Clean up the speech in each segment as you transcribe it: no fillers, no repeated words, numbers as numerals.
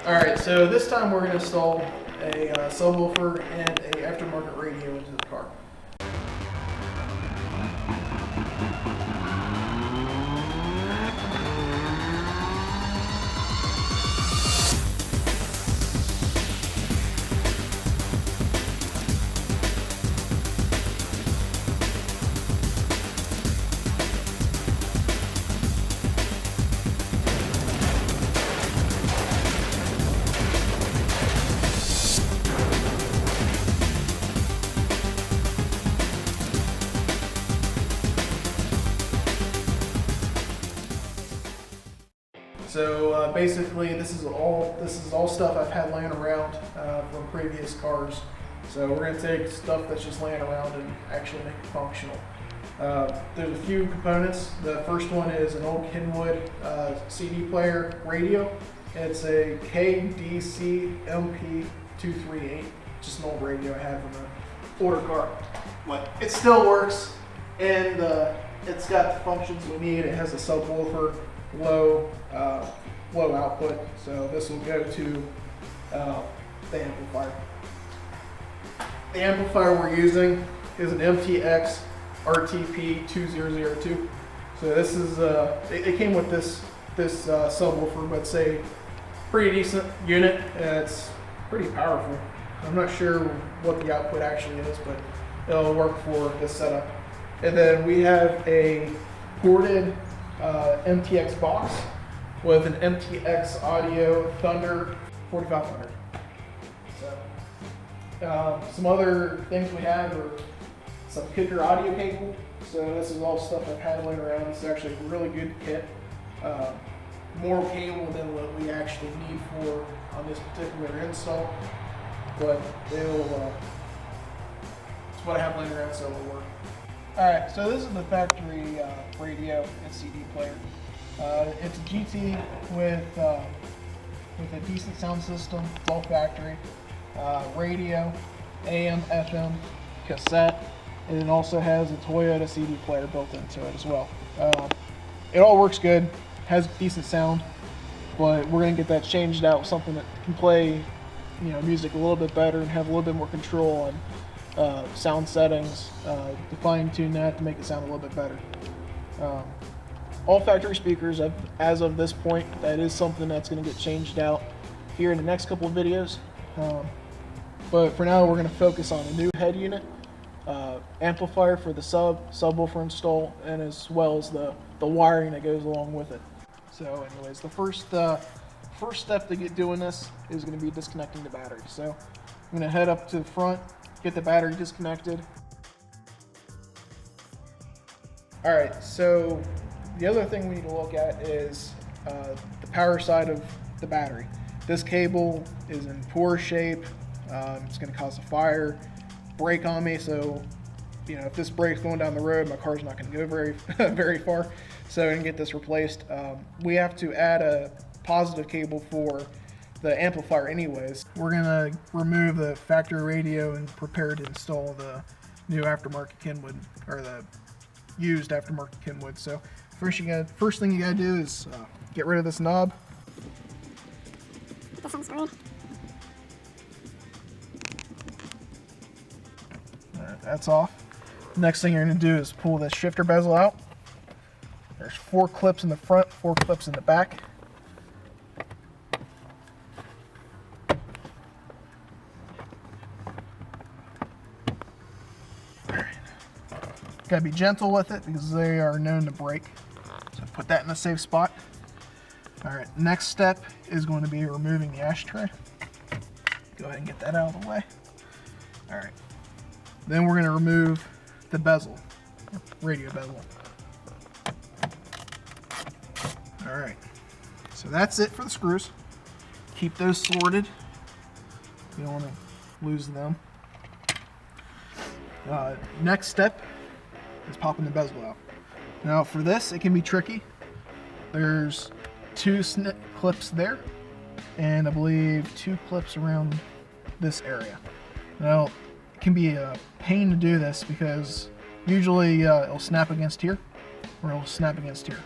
Alright, so this time we're going to install a subwoofer and a aftermarket radio into the car. So basically, this is all stuff I've had laying around from previous cars. So we're going to take stuff that's just laying around and actually make it functional. There's a few components. The first one is an old Kenwood CD player radio. It's a KDC MP238, just an old radio I had from an older car. But it still works, and it's got the functions we need. It has a subwoofer, low output, so this will go to the amplifier. The amplifier we're using is an MTX RTP2002. So this is it came with this subwoofer, but it's a pretty decent unit. It's pretty powerful. I'm not sure what the output actually is, but it'll work for this setup. And then we have a ported MTX box with an MTX Audio Thunder 4500. So, some other things we have are some kicker audio cable. So this is all stuff I've had laying around. It's actually a really good kit. More cable than what we actually need for on this particular install, but it's what I have laying around, so it'll work. Alright, so this is the factory radio and CD player. It's a GT with a decent sound system. It's all factory. Radio, AM, FM, cassette, and it also has a Toyota CD player built into it as well. It all works good, has decent sound, but we're going to get that changed out with something that can play, music a little bit better and have a little bit more control on sound settings, to fine tune that to make it sound a little bit better. All factory speakers, as of this point, that is something that's going to get changed out here in the next couple of videos. But for now, we're going to focus on a new head unit, amplifier for the subwoofer install, and as well as the wiring that goes along with it. So anyways, the first step to get doing this is going to be disconnecting the battery. So I'm going to head up to the front, get the battery disconnected. Alright, so the other thing we need to look at is the power side of the battery. This cable is in poor shape. It's going to cause a fire, break on me, so if this breaks going down the road, my car's not going to go very far. So I can get this replaced. We have to add a positive cable for the amplifier anyways. We're going to remove the factory radio and prepare to install the new aftermarket Kenwood, or the used aftermarket Kenwood. So first thing you got to do is get rid of this knob. This one's screwed. Alright, that's off. Next thing you're going to do is pull this shifter bezel out. There's 4 clips in the front, 4 clips in the back. Alright. Gotta be gentle with it because they are known to break. So put that in a safe spot. Alright, next step is going to be removing the ashtray. Go ahead and get that out of the way. Alright. Then we're going to remove the bezel, radio bezel. Alright, so that's it for the screws. Keep those sorted. You don't want to lose them. Next step is popping the bezel out. Now for this, it can be tricky. There's 2 clips there, and I believe 2 clips around this area. Now, it can be a pain to do this because usually it'll snap against here, or it'll snap against here.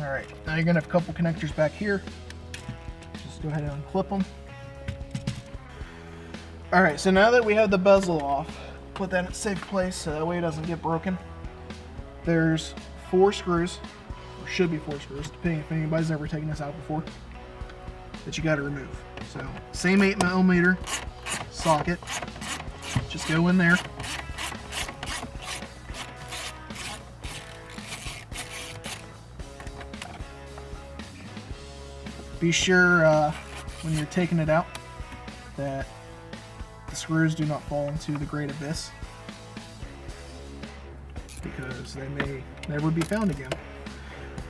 Alright, now you're going to have a couple connectors back here. Just go ahead and unclip them. Alright, so now that we have the bezel off, put that in a safe place so that way it doesn't get broken. There's 4 screws, or should be 4 screws, depending if anybody's ever taken this out before, that you got to remove. So, same 8mm socket, just go in there. Be sure when you're taking it out that the screws do not fall into the great abyss, because they may never be found again.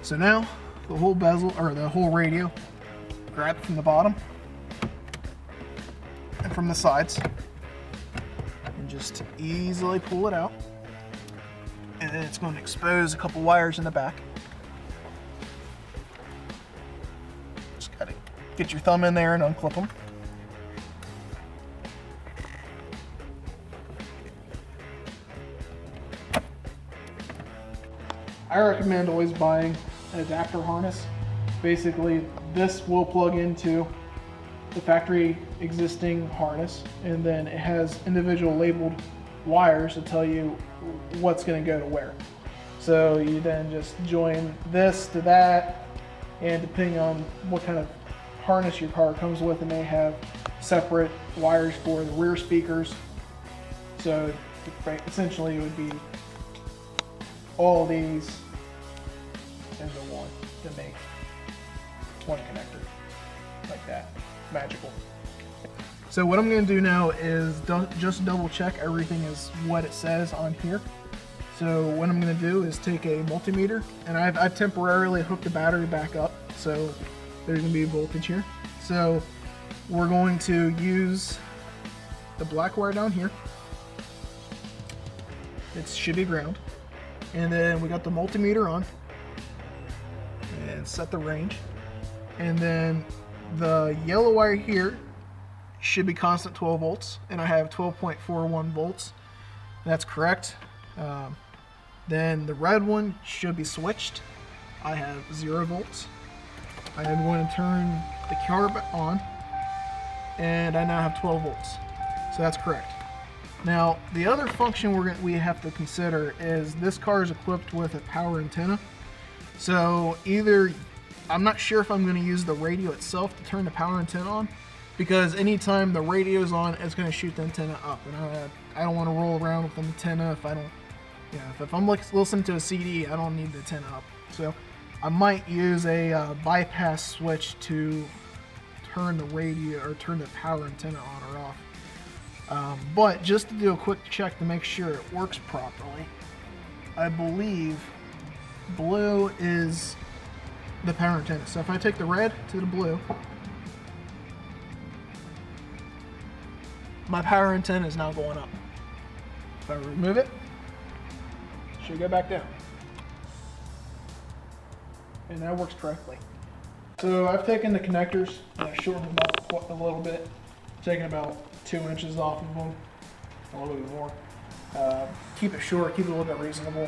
So now the whole bezel, or the whole radio, grab it from the bottom and from the sides and just easily pull it out, and then it's going to expose a couple wires in the back. Just gotta get your thumb in there and unclip them. I recommend always buying an adapter harness. Basically, this will plug into the factory existing harness, and then it has individual labeled wires to tell you what's going to go to where. So you then just join this to that, and depending on what kind of harness your car comes with, it may have separate wires for the rear speakers. So essentially it would be all of these into one to make one connector like that. Magical. So what I'm going to do now is just double check everything is what it says on here. So what I'm going to do is take a multimeter, and I've temporarily hooked the battery back up, so there's going to be voltage here. So we're going to use the black wire down here. It should be ground. And then we got the multimeter on and set the range. And then the yellow wire here should be constant 12 volts, and I have 12.41 volts. That's correct. Then the red one should be switched. I have 0 volts. I am going to turn the carb on, and I now have 12 volts. So that's correct. Now, the other function we have to consider is this car is equipped with a power antenna. So either, I'm not sure if I'm going to use the radio itself to turn the power antenna on, because anytime the radio is on, it's going to shoot the antenna up, and I don't want to roll around with the antenna if I don't, if I'm listening to a CD, I don't need the antenna up. So I might use a bypass switch to turn the radio, or turn the power antenna on or off. But just to do a quick check to make sure it works properly, I believe blue is the power antenna. So if I take the red to the blue, my power antenna is now going up. If I remove it, it should go back down. And that works correctly. So I've taken the connectors and I've shortened them up a little bit, taken about 2 inches off of them, a little bit more. Keep it short, keep it a little bit reasonable.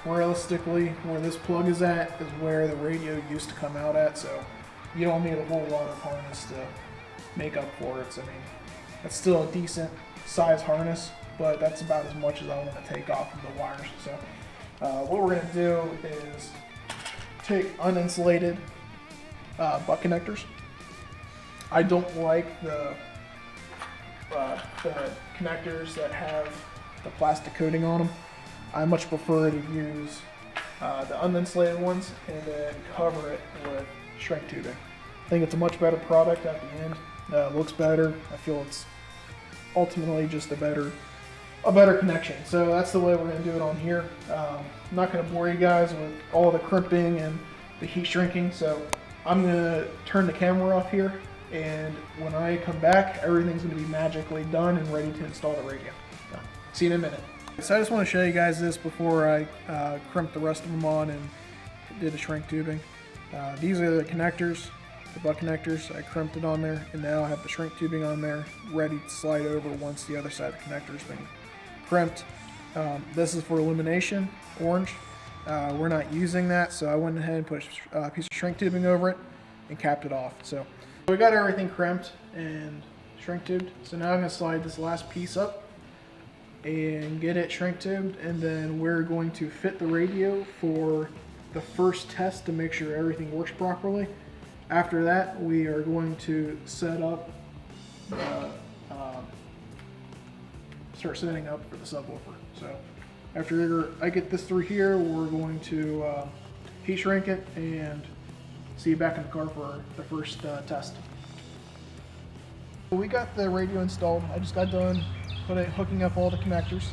Realistically, where this plug is at is where the radio used to come out at, so you don't need a whole lot of harness to make up for it. So, I mean, that's still a decent size harness, but that's about as much as I want to take off of the wires. So what we're going to do is take uninsulated butt connectors. I don't like the connectors that have the plastic coating on them. I much prefer to use the uninsulated ones and then cover it with shrink tubing. I think it's a much better product at the end. It looks better. I feel it's ultimately just a better connection. So that's the way we're going to do it on here. I'm not going to bore you guys with all the crimping and the heat shrinking, so I'm going to turn the camera off here, and when I come back, everything's going to be magically done and ready to install the radio. So, see you in a minute. So I just want to show you guys this before I crimp the rest of them on and did the shrink tubing. These are the connectors, the butt connectors. I crimped it on there, and now I have the shrink tubing on there ready to slide over once the other side of the connector has been crimped. This is for illumination, orange. We're not using that, so I went ahead and put a piece of shrink tubing over it and capped it off. So we got everything crimped and shrink tubed. So now I'm going to slide this last piece up and get it shrink tubed, and then we're going to fit the radio for the first test to make sure everything works properly. After that, we are going to set up, start setting up for the subwoofer. So after I get this through here, we're going to heat shrink it and see you back in the car for the first test. We got the radio installed. I just got done hooking up all the connectors.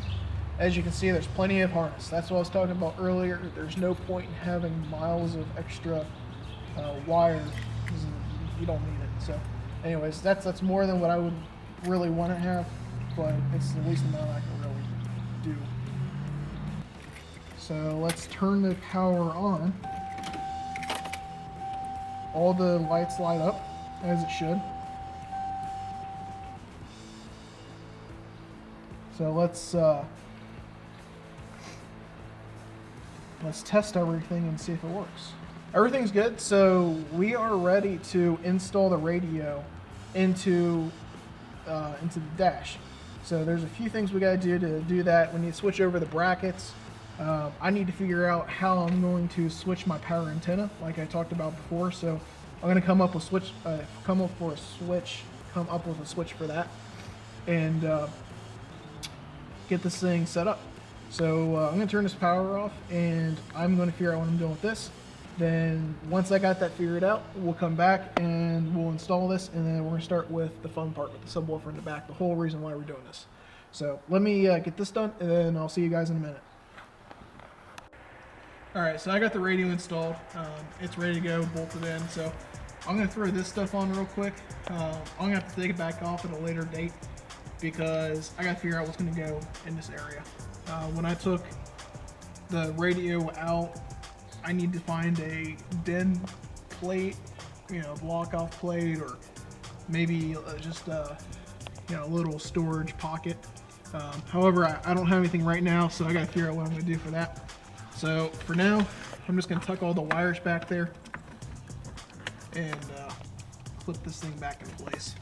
As you can see, there's plenty of harness. That's what I was talking about earlier. There's no point in having miles of extra wire because you don't need it. So anyways, that's more than what I would really want to have, but it's the least amount I can really do. So let's turn the power on. All the lights light up as it should. So let's test everything and see if it works. Everything's good, so we are ready to install the radio into the dash. So there's a few things we got to do that. We need to switch over the brackets. I need to figure out how I'm going to switch my power antenna, like I talked about before. So I'm going to come up with a switch for that, and get this thing set up. So I'm going to turn this power off, and I'm going to figure out what I'm doing with this. Then once I got that figured out, we'll come back and we'll install this, and then we're going to start with the fun part with the subwoofer in the back, the whole reason why we're doing this. So let me get this done, and then I'll see you guys in a minute. Alright, so I got the radio installed. It's ready to go, bolted in. So I'm going to throw this stuff on real quick. I'm going to have to take it back off at a later date because I got to figure out what's going to go in this area. When I took the radio out, I need to find a DIN plate, block off plate, or maybe just a little storage pocket. However, I don't have anything right now, so I got to figure out what I'm going to do for that. So for now, I'm just going to tuck all the wires back there and clip this thing back in place.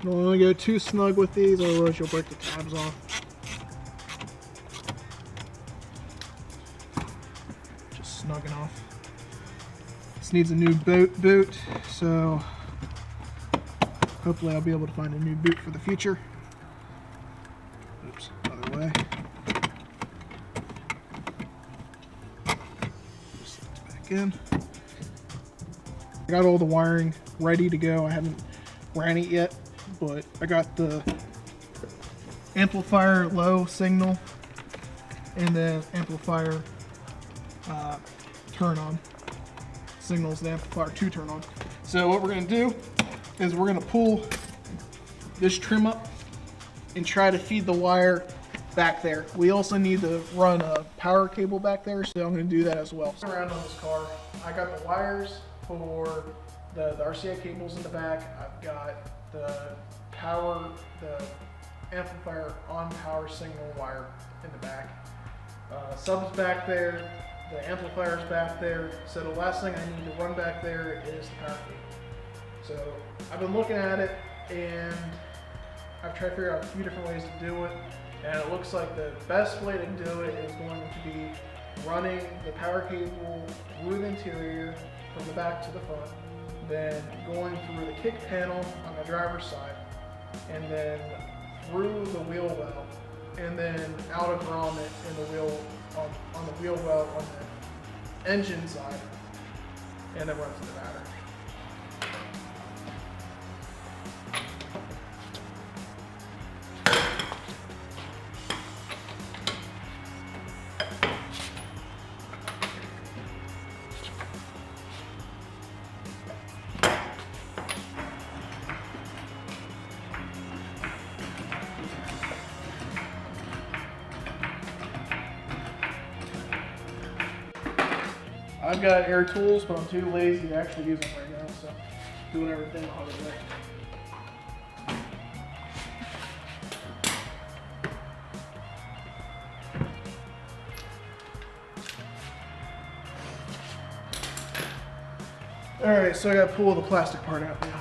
Don't want to go too snug with these, otherwise you'll break the tabs off. Just snugging off. This needs a new boot, so hopefully I'll be able to find a new boot for the future. Oops, other way. Just set it back in. I got all the wiring ready to go. I haven't ran it yet, but I got the amplifier low signal and the amplifier turn on. Signals the amplifier to turn on. So what we're going to do is we're going to pull this trim up and try to feed the wire back there. We also need to run a power cable back there, so I'm going to do that as well. Around on this car, I got the wires for the RCA cables in the back. I've got the amplifier on power signal wire in the back. Sub's back there, the amplifier's back there. So the last thing I need to run back there is the power cable. So I've been looking at it, and I've tried to figure out a few different ways to do it. And it looks like the best way to do it is going to be running the power cable through the interior from the back to the front, then going through the kick panel on the driver's side, and then through the wheel well, and then out of grommet in the wheel on the wheel well on the engine side, and then run to the battery. I've got air tools, but I'm too lazy to actually use them right now, so doing everything the hard way. Alright, so I gotta pull the plastic part out now.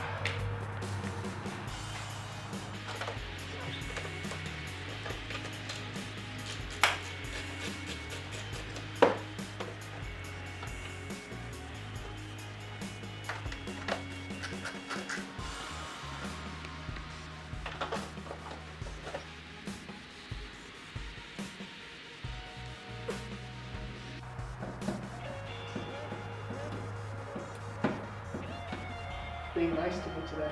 Being nice to me today.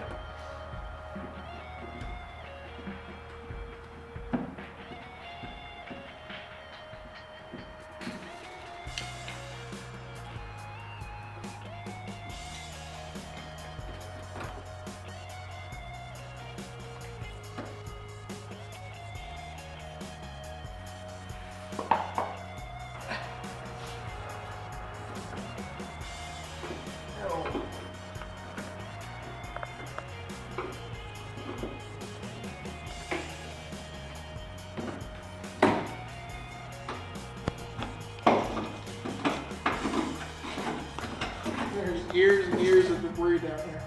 There's years and years of debris down here.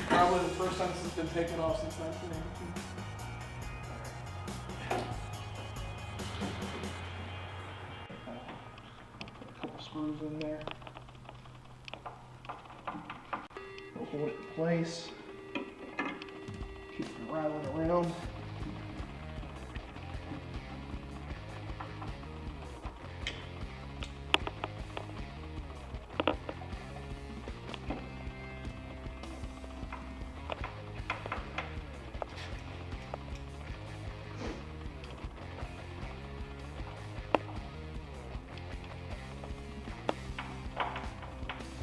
Probably the first time this has been taken off since 1982. A couple screws in there. We'll hold it in place. Keep it rattling around.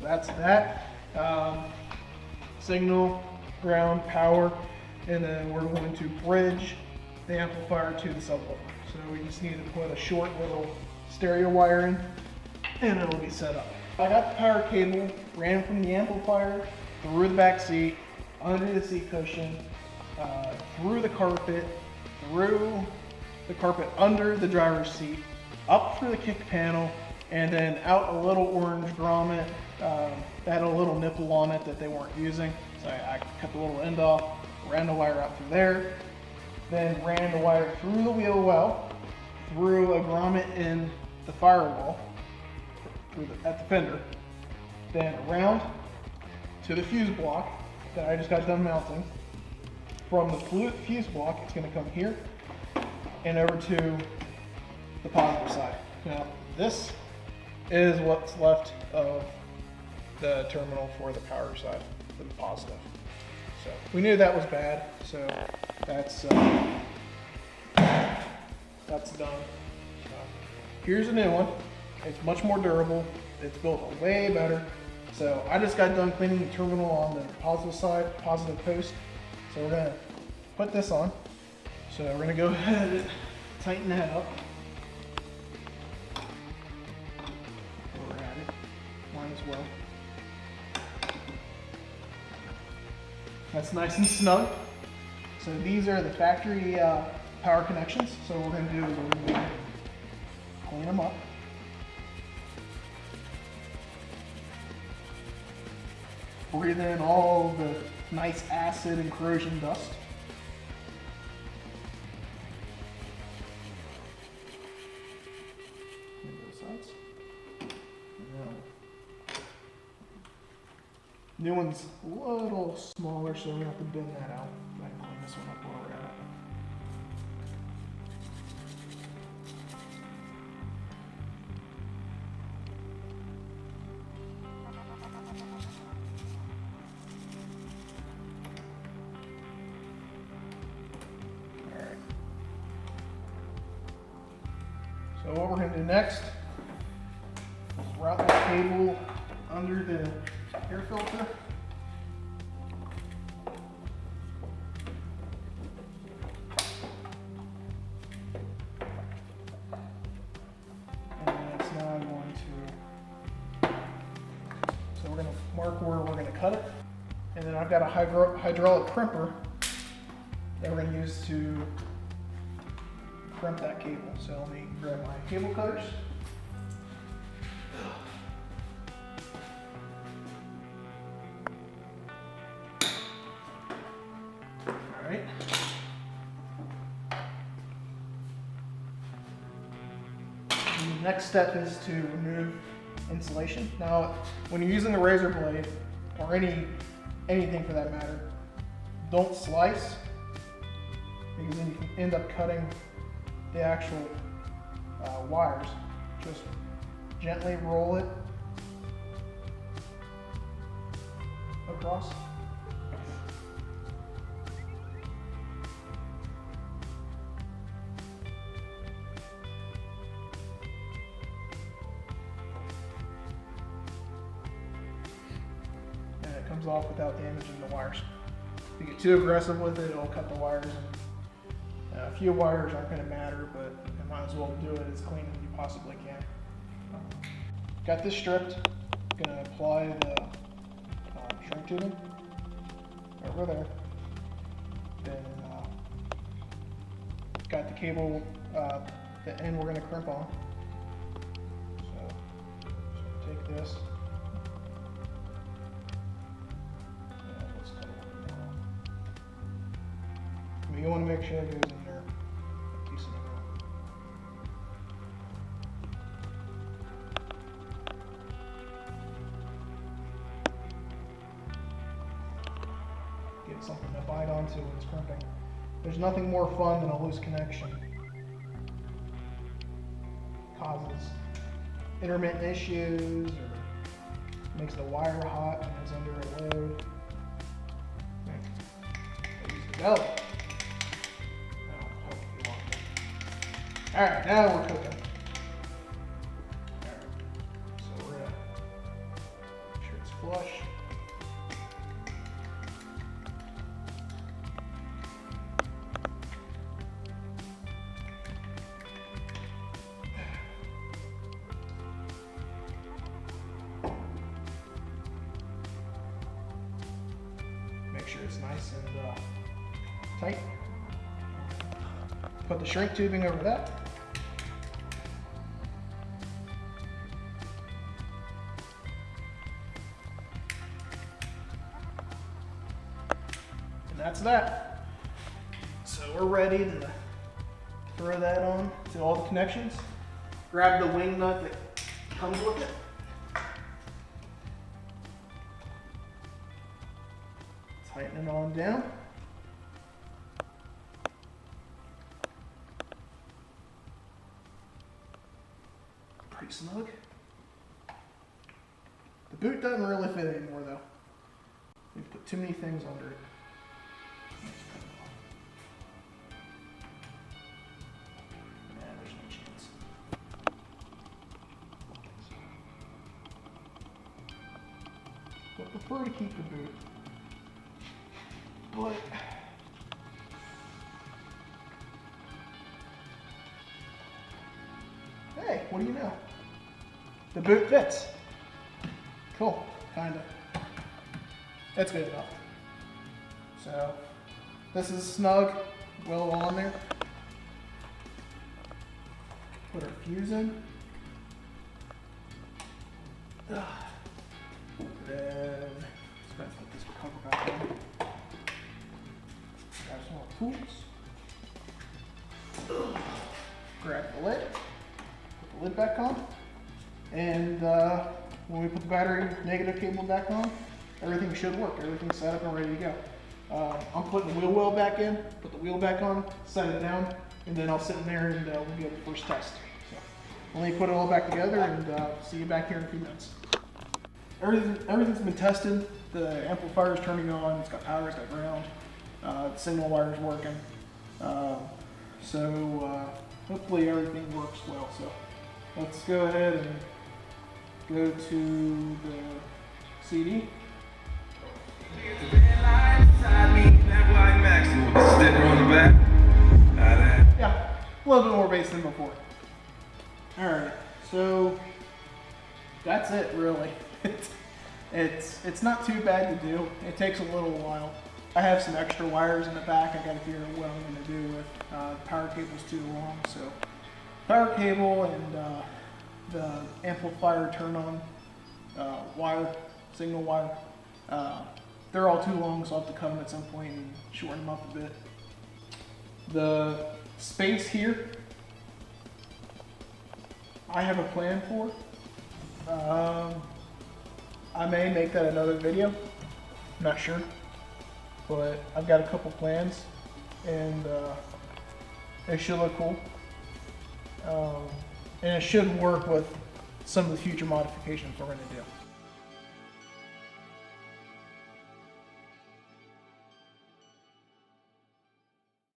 That's that. Signal, ground, power, and then we're going to bridge the amplifier to the subwoofer. So we just need to put a short little stereo wire in, and it'll be set up. I got the power cable, ran from the amplifier, through the back seat, under the seat cushion, through the carpet under the driver's seat, up through the kick panel, and then out a little orange grommet that had a little nipple on it that they weren't using. So I cut the little end off, ran the wire out through there, then ran the wire through the wheel well, through a grommet in the firewall, at the fender, then around to the fuse block that I just got done mounting. From the fuse block, it's going to come here and over to the positive side. Now, this is what's left of the terminal for the power side, for the positive. So we knew that was bad, so that's done. So here's a new one. It's much more durable. It's built way better. So I just got done cleaning the terminal on the positive side, positive post. So we're gonna put this on. So we're gonna go ahead and tighten that up. While we're at it, might as well. That's nice and snug. So these are the factory power connections. So what we're gonna do is we're gonna clean them up. Breathe in all the nice acid and corrosion dust. Both sides. New one's a little smaller, so we have to bend that out. I can clean this one up while we're at it. So what we're going to do next is route this cable under the air filter. And it's now going to, so we're going to mark where we're going to cut it. And then I've got a hydraulic crimper that we're going to use to crimp that cable. So let me grab my cable cutters. All right. And the next step is to remove insulation. Now, when you're using a razor blade, or anything for that matter, don't slice, because then you can end up cutting the actual wires. Just gently roll it across. Comes off without damaging the wires. If you get too aggressive with it, it'll cut the wires. And, a few wires aren't going to matter, but you might as well do it as clean as you possibly can. Got this stripped. Going to apply the shrink tubing over there. Then got the cable, the end we're going to crimp on. So take this. You want to make sure it goes in there a decent amount. Get something to bite onto when it's crimping. There's nothing more fun than a loose connection. Causes intermittent issues or makes the wire hot when it's under a load. Use the Bezel. Alright, now we're cooking. Alright, so we're gonna make sure it's flush. Make sure it's nice and tight. Put the shrink tubing over that. That's that. So we're ready to throw that on to all the connections. Grab the wing nut that comes with it. Tighten it on down. Pretty snug. The boot doesn't really fit anymore though. We've put too many things under it. I prefer to keep the boot, but hey, what do you know? The boot fits. Cool, kinda. That's good enough. So this is snug, well on there. Put our fuse in. Then let's put this cover back on. Grab some more tools. Grab the lid. Put the lid back on. And when we put the battery negative cable back on, everything should work. Everything's set up and ready to go. I'm putting the wheel well back in. Put the wheel back on. Set it down. And then I'll sit in there and we'll get the first test. So let me put it all back together and see you back here in a few minutes. Everything's been tested. The amplifier is turning on. It's got power, it's got ground. The signal wire is working. So hopefully everything works well. So let's go ahead and go to the CD. Yeah, a little bit more bass than before. All right, so that's it really. It's not too bad to do. It takes a little while. I have some extra wires in the back. I got to figure out what I'm going to do with. The power cable's too long, so power cable and the amplifier turn on wire, signal wire. They're all too long, so I'll have to cut them at some point and shorten them up a bit. The space here, I have a plan for. I may make that another video. I'm not sure, but I've got a couple plans, and it should look cool. And it should work with some of the future modifications we're going to do.